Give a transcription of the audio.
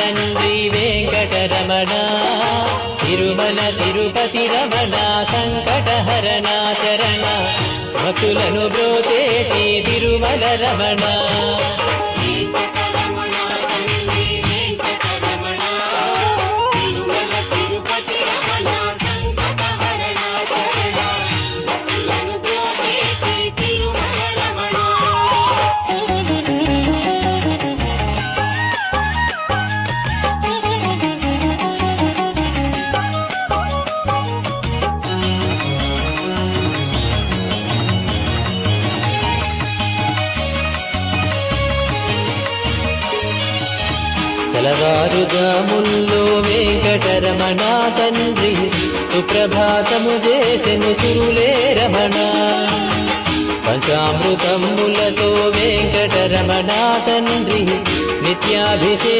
తండ్రి వెంకటరమణ తిరుమల తిరుపతి రమణ సంకటహరణ చరణ భక్తులను బ్రోచేటి తిరుమల రమణ తెలవారుజాముల్లో వెంకటరమణ తండ్రి సుప్రభాతము చేసెను సురులే రమణ పంచామృతములతో వెంకటరమణ తండ్రి నిత్యాభిషేక